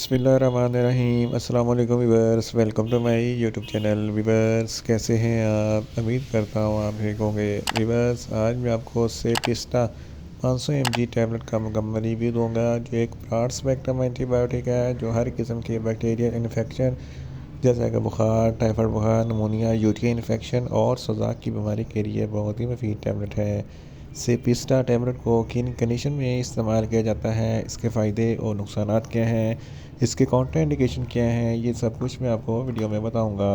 बिस्मिल्लाहिर्रहमानिर्रहीम अस्सलाम वालेकुम viewers. Welcome to my YouTube channel. Viewers कैसे हैं आप? उम्मीद करता हूँ आप ठीक होंगे। वीवर्स आज मैं आपको सेपिस्टा 500 mg टैबलेट का मुकम्मल रिव्यू दूंगा, जो एक ब्रॉड स्पेक्ट्रम एंटीबायोटिक है जो हर किस्म के बैक्टीरियल इन्फेक्शन जैसा कि बुखार, टाइफाइड बुखार, नमूनिया, यूटीआई इन्फेक्शन और सोजाक की बीमारी के लिए बहुत ही मुफीद टैबलेट है। सेपिस्टा टैबलेट को किन कंडीशन में इस्तेमाल किया जाता है, इसके फ़ायदे और नुकसान क्या हैं, इसके काउंटर इंडिकेशन क्या हैं, ये सब कुछ मैं आपको वीडियो में बताऊंगा।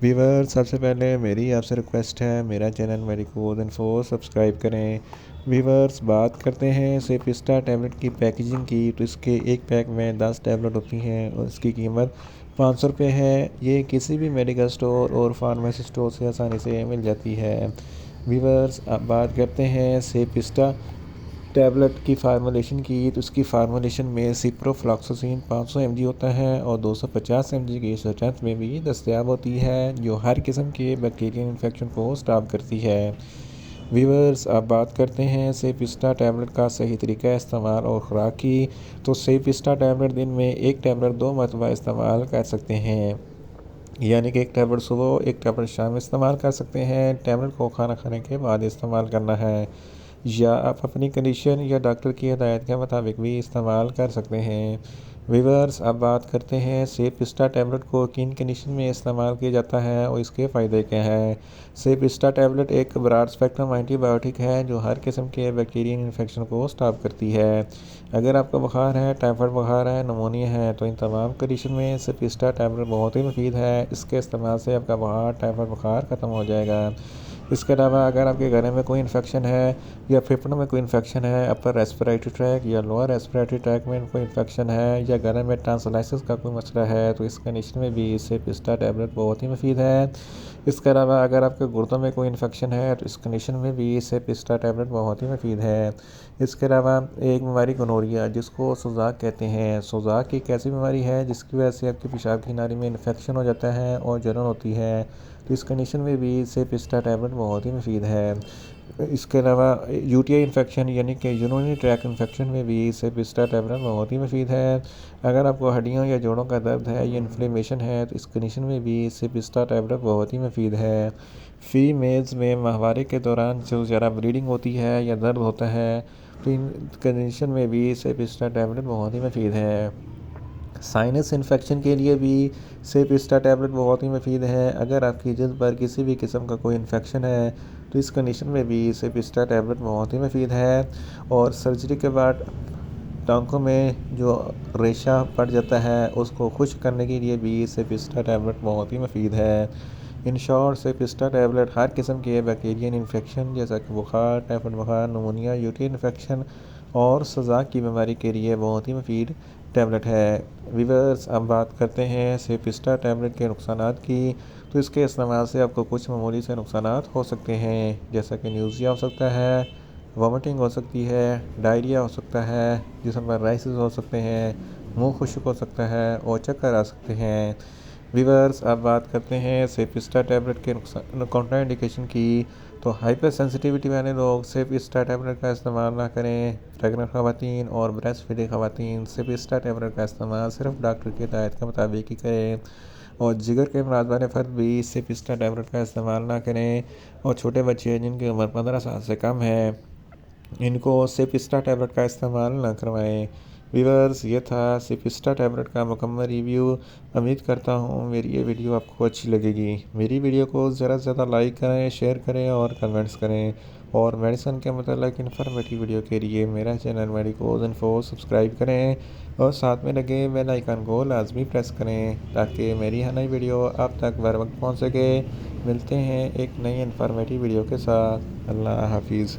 वीवर सबसे पहले मेरी आपसे रिक्वेस्ट है, मेरा चैनल मेडिकोज इन्फो सब्सक्राइब करें। वीवर्स बात करते हैं सेपिस्टा टैबलेट की पैकेजिंग की, तो इसके एक पैक में 10 टैबलेट होती हैं और इसकी कीमत 500 रुपये है। ये किसी भी मेडिकल स्टोर और फार्मेसी स्टोर से आसानी से मिल जाती है। वीवर्स अब बात करते हैं सेपिस्टा टैबलेट की फार्मूलेशन की, तो उसकी फार्मूलेशन में सिप्रोफ्लॉक्सासिन 500 mg होता है और 250 mg की स्ट्रेंथ में भी दस्तयाब होती है, जो हर किस्म के बैक्टीरियल इन्फेक्शन को स्टॉप करती है। वीवर्स अब बात करते हैं सेपिस्टा टैबलेट का सही तरीका इस्तेमाल और ख़ुराक की, तो सेपिस्टा टैबलेट दिन में एक टैबलेट 2 मरतबा इस्तेमाल कर सकते हैं, यानी कि एक टैबलेट सुबह एक टैबलेट शाम में इस्तेमाल कर सकते हैं। टैबलेट को खाना खाने के बाद इस्तेमाल करना है, या आप अपनी कंडीशन या डॉक्टर की हिदायत के मुताबिक भी इस्तेमाल कर सकते हैं। वीवर्स अब बात करते हैं सेपिस्टा टैबलेट को किन कंडीशन में इस्तेमाल किया जाता है और इसके फ़ायदे क्या हैं। सेपिस्टा टैबलेट एक ब्रॉड स्पेक्ट्रम एंटीबायोटिक है जो हर किस्म के बैक्टीरियल इन्फेक्शन को स्टॉप करती है। अगर आपका बुखार है, टाइफाइड बुखार है, नमूनिया है, तो इन तमाम कंडीशन में सेपिस्टा टैबलेट बहुत ही मुफीद है। इसके इस्तेमाल से आपका बुखार, टाइफाइड बुखार ख़त्म हो जाएगा। इसके अलावा अगर आपके गले में कोई इन्फेक्शन है या फेफड़ों में कोई इन्फेक्शन है, अपर रेस्पिरेटरी ट्रैक या लोअर रेस्पिरेटरी ट्रैक में कोई इन्फेक्शन है, या गले में टॉन्सिलाइटिस का कोई मसला है, तो इस कंडीशन में भी सेपिस्टा टैबलेट बहुत ही मुफीद है। इसके अलावा अगर आपके गुर्दों में कोई इन्फेक्शन है, तो इस कंडीशन में भी सेपिस्टा टैबलेट बहुत ही मुफीद है। इसके अलावा एक बीमारी गोनोरिया, जिसको सोजाक कहते हैं, सोजाक एक ऐसी बीमारी है जिसकी वजह से आपकी पेशाब की नाली में इन्फेक्शन हो जाता है और जलन होती है, तो इस कंडीशन में भी सेपिस्टा टैबलेट बहुत ही मुफीद है। इसके अलावा यूटीआई इन्फेक्शन यानी कि यूरिनरी ट्रैक इन्फेक्शन में भी सेपिस्टा टैबलेट बहुत ही मुफीद है। अगर आपको हड्डियों या जोड़ों का दर्द है या इन्फ्लेमेशन है, तो इस कंडीशन में भी सेपिस्टा टैबलेट बहुत ही मुफीद है। फीमेल्स में माहवारे के दौरान जो ज़रा ब्लीडिंग होती है या दर्द होता है, तो इन कंडीशन में भी सेपिस्टा टैबलेट बहुत ही मुफीद है। साइनस इन्फेक्शन के लिए भी सेपिस्टा टैबलेट बहुत ही मुफीद है। अगर आपकी जिल्द पर किसी भी किस्म का कोई इन्फेक्शन है, तो इस कंडीशन में भी सेपिस्टा टैबलेट बहुत ही मुफीद है। और सर्जरी के बाद टांकों में जो रेशा पड़ जाता है, उसको खुश्क करने के लिए भी सेपिस्टा टैबलेट बहुत ही मुफीद है। इन शॉर्ट सेपिस्टा टैबलेट हर किस्म के बैक्टीरियल इन्फेक्शन जैसा कि बुखार, टाइफाइड बुखार, नमूनिया, यूटीआई इन्फेक्शन और सोजाक की बीमारी के लिए बहुत ही मुफीद टैबलेट है। वीवर्स अब बात करते हैं सेपिस्टा टैबलेट के नुकसानात की, तो इसके इस्तेमाल से आपको कुछ मामूली से नुकसानात हो सकते हैं, जैसा कि न्यूज़िया हो सकता है, वॉमिटिंग हो सकती है, डायरिया हो सकता है, जिसम पर राइसेस हो सकते हैं, मुंह खुश्क हो सकता है और चक्कर आ सकते हैं। वीवर्स अब बात करते हैं सेपिस्टा टैबलेट के नुकसान काउंटर इंडिकेशन की, तो हाइपर सेंसिटिविटी वाले लोग सेपिस्टा टैबलेट का इस्तेमाल ना करें। प्रेग्नेंट ख़वातीन और ब्रेस्ट फीडिंग ख़वातीन सेपिस्टा टैबलेट का इस्तेमाल सिर्फ डॉक्टर की हिदायत के मुताबिक ही करें। और जिगर के अमराज वाले फ़र्द भी सेपिस्टा टैबलेट का इस्तेमाल ना करें। और छोटे बच्चे जिनकी उम्र 15 साल से कम है, इनको सेपिस्टा टैबलेट का इस्तेमाल न करवाएं। वीवर्स ये था सेपिस्टा टैबलेट का मुकम्मल रिव्यू। उम्मीद करता हूँ मेरी ये वीडियो आपको अच्छी लगेगी। मेरी वीडियो को ज़्यादा से ज़्यादा लाइक करें, शेयर करें और कमेंट्स करें। और मेडिसिन के मतलब इन्फॉर्मेटिव वीडियो के लिए मेरा चैनल मेडिकोज इन्फो सब्सक्राइब करें और साथ में लगे बेल आइकन को लाजमी प्रेस करें, ताकि मेरी हर नई वीडियो आप तक बर वक्त पहुँच सके। मिलते हैं एक नई इन्फॉर्मेटिव वीडियो के साथ। अल्लाह हाफिज़।